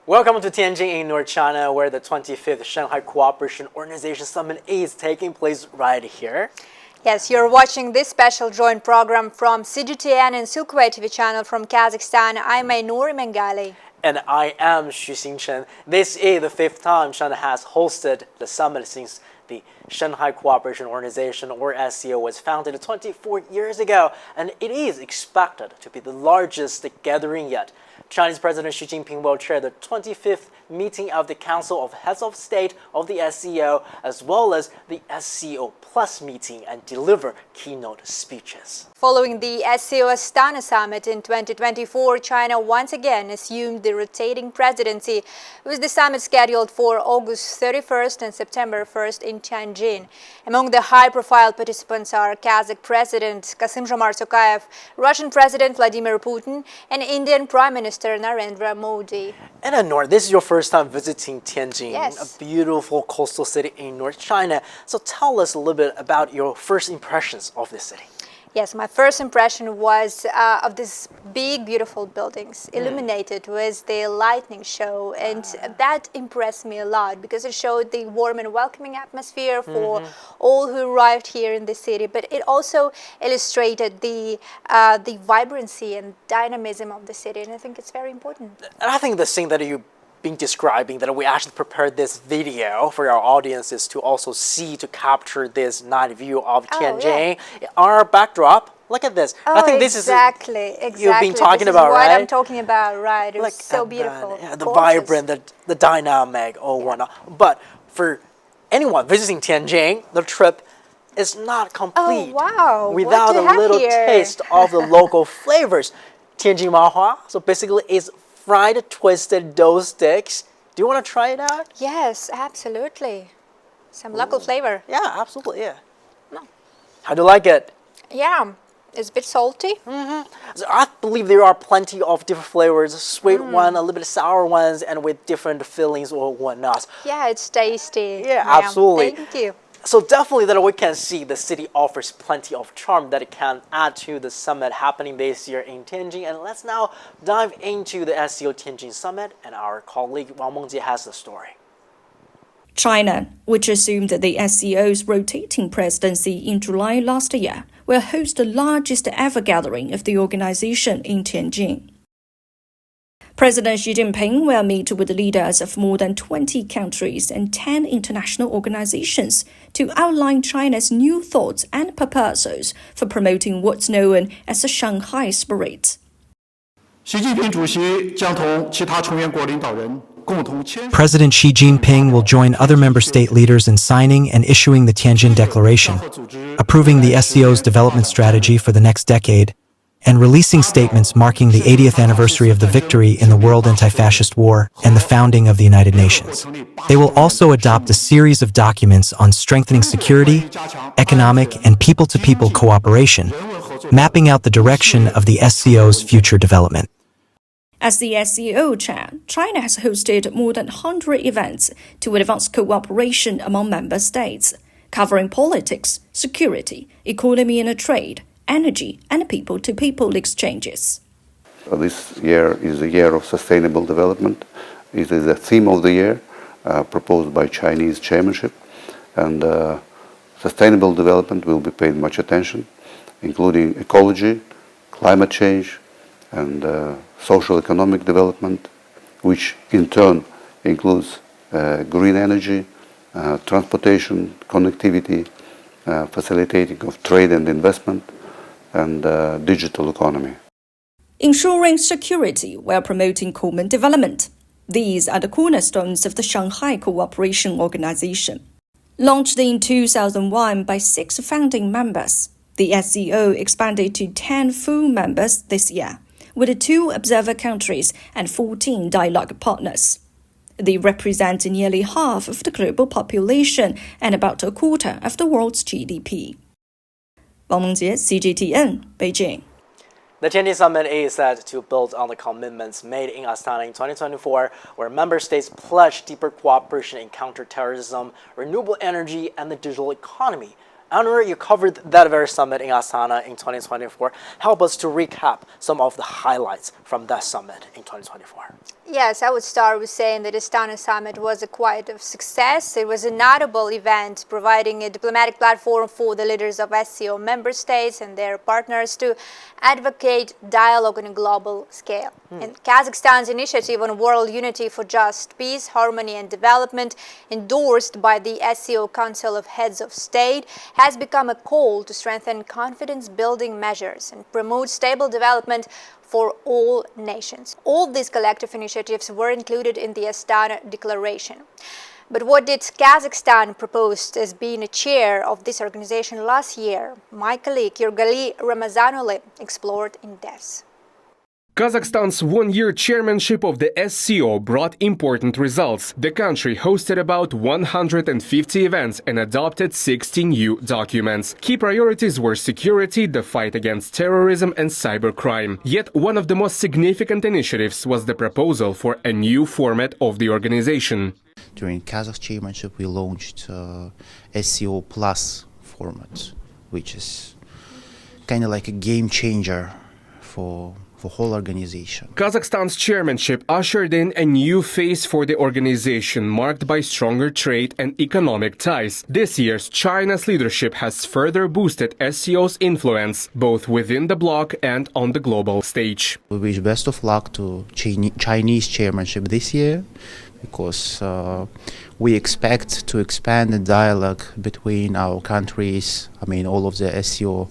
Welcome to Tianjin in North China, where the 25th Shanghai Cooperation Organization Summit is taking place right here. Yes, you're watching this special joint program from CGTN and Silkway TV channel from Kazakhstan. I'm Ainur Imangali. And I am Xinchen. This is the fifth time China has hosted the summit since the Shanghai Cooperation Organization, or SCO, was founded 24 years ago, and it is expected to be the largest gathering yet. Chinese President Xi Jinping will chair the 25th meeting of the Council of Heads of State of the SCO, as well as the SCO Plus meeting, and deliver keynote speeches. Following the SCO Astana Summit in 2024, China once again assumed the rotating presidency, with the summit scheduled for August 31st and September 1st in Tianjin. Among the high-profile participants are Kazakh President Kassym-Jomart Tokayev, Russian President Vladimir Putin, and Indian Prime Minister Narendra Modi. And Ainur, this is your first time visiting Tianjin, Yes. a beautiful coastal city in North China. So tell us a little bit about your first impressions of this city. Yes, my first impression was of these big, beautiful buildings illuminated with the lightning show, and that impressed me a lot because it showed the warm and welcoming atmosphere for all who arrived here in the city. But it also illustrated the vibrancy and dynamism of the city, and I think it's very important. And I think the thing that you've been describing, that we actually prepared this video for our audiences to also see, to capture this night view of Tianjin. Our backdrop, look at this. I think this exactly. is you've been talking this is about, what right? I'm talking about, right? It was so Look at beautiful. that. Yeah, the gorgeous. vibrant, the dynamic, whatnot. But for anyone visiting Tianjin, the trip is not complete wow. without What do a you have little here? taste of the local flavors. Tianjin Mahua, so basically it's fried twisted dough sticks. Do you want to try it out? Yes, absolutely. Some local flavor. Yeah, absolutely, yeah. No. How do you like it? Yeah, it's a bit salty. So I believe there are plenty of different flavors, sweet one, a little bit sour ones, and with different fillings or whatnot. Yeah, it's tasty. Yeah, absolutely. Thank you. So definitely that we can see the city offers plenty of charm that it can add to the summit happening this year in Tianjin. And let's now dive into the SCO Tianjin Summit, and our colleague Wang Mengjie has the story. China, which assumed the SCO's rotating presidency in July last year, will host the largest ever gathering of the organization in Tianjin. President Xi Jinping will meet with the leaders of more than 20 countries and 10 international organizations to outline China's new thoughts and proposals for promoting what's known as the Shanghai spirit. President Xi Jinping will join other member state leaders in signing and issuing the Tianjin Declaration, approving the SCO's development strategy for the next decade, and releasing statements marking the 80th anniversary of the victory in the World Anti-Fascist War and the founding of the United Nations. They will also adopt a series of documents on strengthening security, economic, and people-to-people cooperation, mapping out the direction of the SCO's future development. As the SCO chair, China has hosted more than 100 events to advance cooperation among member states, covering politics, security, economy and trade, energy, and people-to-people exchanges. This year is a year of sustainable development. It is the theme of the year proposed by Chinese chairmanship, and sustainable development will be paid much attention, including ecology, climate change, and social economic development, which in turn includes green energy, transportation, connectivity, facilitating of trade and investment, and digital economy. Ensuring security while promoting common development. These are the cornerstones of the Shanghai Cooperation Organization. Launched in 2001 by 6 founding members, the SCO expanded to 10 full members this year, with 2 observer countries and 14 dialogue partners. They represent nearly half of the global population and about a quarter of the world's GDP. Wang Mengjie, CGTN, Beijing. The Tianjin Summit is set to build on the commitments made in Astana in 2024, where member states pledged deeper cooperation in counterterrorism, renewable energy, and the digital economy. Ainur, you covered that very summit in Astana in 2024. Help us to recap some of the highlights from that summit in 2024. Yes, I would start with saying that Astana Summit was quite a success. It was a notable event providing a diplomatic platform for the leaders of SCO member states and their partners to advocate dialogue on a global scale. And Kazakhstan's initiative on world unity for just peace, harmony and development, endorsed by the SCO Council of Heads of State, has become a call to strengthen confidence-building measures and promote stable development for all nations. All these collective initiatives were included in the Astana Declaration. But what did Kazakhstan propose as being a chair of this organization last year? My colleague Ainur Imangali explored in depth. Kazakhstan's one-year chairmanship of the SCO brought important results. The country hosted about 150 events and adopted 60 new documents. Key priorities were security, the fight against terrorism and cybercrime. Yet one of the most significant initiatives was the proposal for a new format of the organization. During Kazakh chairmanship, we launched SCO Plus format, which is kind of like a game changer for whole organization. Kazakhstan's chairmanship ushered in a new phase for the organization, marked by stronger trade and economic ties. This year's China's leadership has further boosted SCO's influence, both within the bloc and on the global stage. We wish best of luck to Chinese chairmanship this year, because we expect to expand the dialogue between our countries, all of the SCO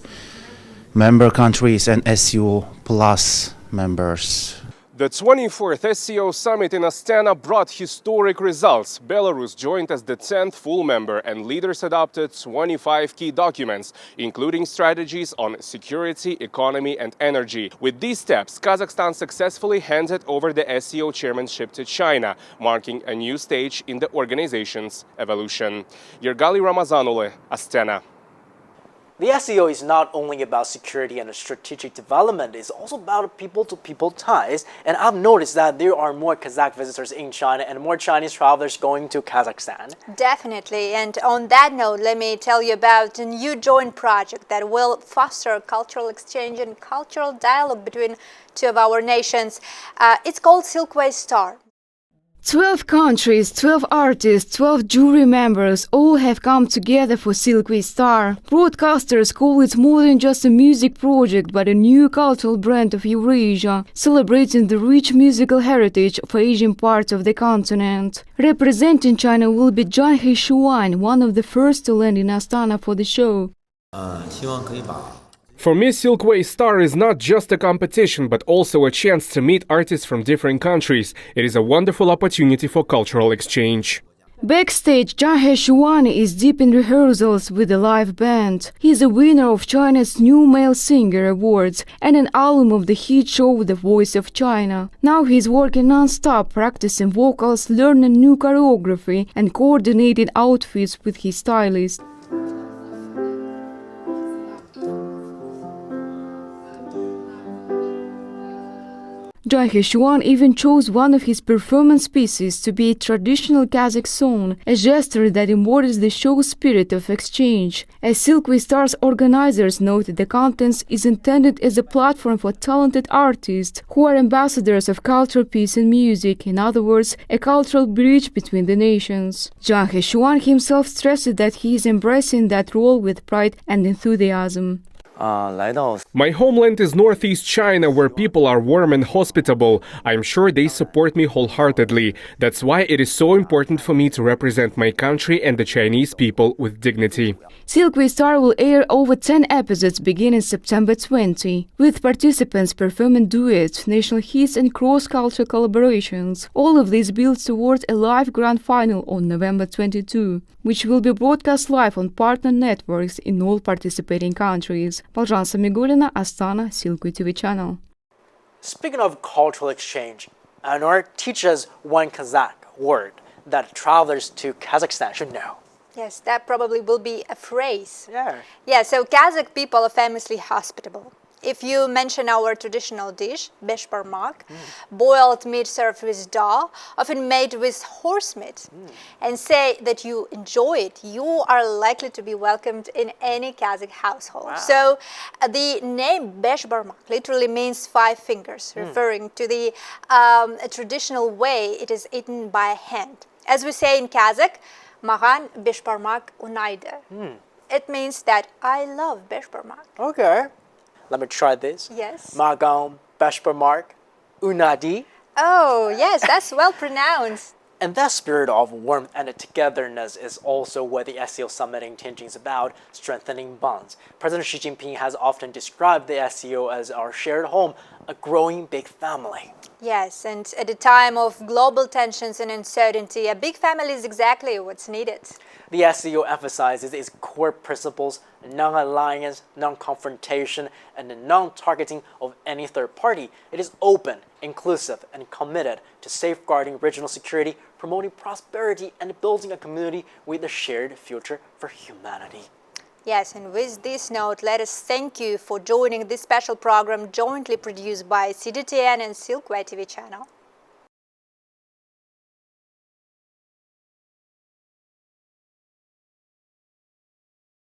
member countries and SCO Plus members. The 24th SCO Summit in Astana brought historic results. Belarus joined as the 10th full member, and leaders adopted 25 key documents, including strategies on security, economy and energy. With these steps, Kazakhstan successfully handed over the SCO chairmanship to China, marking a new stage in the organization's evolution. Yergali Ramazanule, Astana. The SCO is not only about security and strategic development, it's also about people-to-people ties. And I've noticed that there are more Kazakh visitors in China and more Chinese travelers going to Kazakhstan. Definitely. And on that note, let me tell you about a new joint project that will foster cultural exchange and cultural dialogue between two of our nations. It's called Silkway Star. 12 countries, 12 artists, 12 jury members all have come together for Silkway Star. Broadcasters call it more than just a music project, but a new cultural brand of Eurasia, celebrating the rich musical heritage of Asian parts of the continent. Representing China will be Zhang Heishuan, one of the first to land in Astana for the show. For me, Silkway Star is not just a competition, but also a chance to meet artists from different countries. It is a wonderful opportunity for cultural exchange. Backstage, Zhang Heishuan is deep in rehearsals with a live band. He is a winner of China's New Male Singer Awards and an alum of the hit show The Voice of China. Now he is working non-stop, practicing vocals, learning new choreography and coordinating outfits with his stylist. Zhang Heishuan even chose one of his performance pieces to be a traditional Kazakh song, a gesture that embodies the show's spirit of exchange. As Silkway Star's organizers noted, the contest is intended as a platform for talented artists who are ambassadors of culture, peace and music, in other words, a cultural bridge between the nations. Zhang Heishuan himself stressed that he is embracing that role with pride and enthusiasm. My homeland is northeast China, where people are warm and hospitable. I'm sure they support me wholeheartedly. That's why it is so important for me to represent my country and the Chinese people with dignity. Silkway Star will air over 10 episodes beginning September 20, with participants performing duets, national hits and cross-cultural collaborations. All of this builds towards a live grand final on November 22, which will be broadcast live on partner networks in all participating countries. Balzhan Samigulina, Astana, Silkway TV channel. Speaking of cultural exchange, Ainur, teach us one Kazakh word that travelers to Kazakhstan should know. Yes, that probably will be a phrase. Yeah. Yeah, so Kazakh people are famously hospitable. If you mention our traditional dish, besh barmak, boiled meat served with dal, often made with horse meat, and say that you enjoy it, you are likely to be welcomed in any Kazakh household. Wow. So the name besh barmak literally means 5 fingers, referring to the traditional way it is eaten by hand. As we say in Kazakh, "Mağan besh barmak unaydı." It means that I love besh barmak. Okay. Let me try this. Yes. Magam Beshbarmark Unadi. Oh, yes, that's well pronounced. And that spirit of warmth and togetherness is also what the SCO Summit in Tianjin is about, strengthening bonds. President Xi Jinping has often described the SCO as our shared home, a growing big family. Yes, and at a time of global tensions and uncertainty, a big family is exactly what's needed. The SCO emphasizes its core principles: non-alliance, non-confrontation, and the non-targeting of any third party. It is open, inclusive, and committed to safeguarding regional security, promoting prosperity, and building a community with a shared future for humanity. Yes, and with this note, let us thank you for joining this special program jointly produced by CGTN and Silkway TV channel.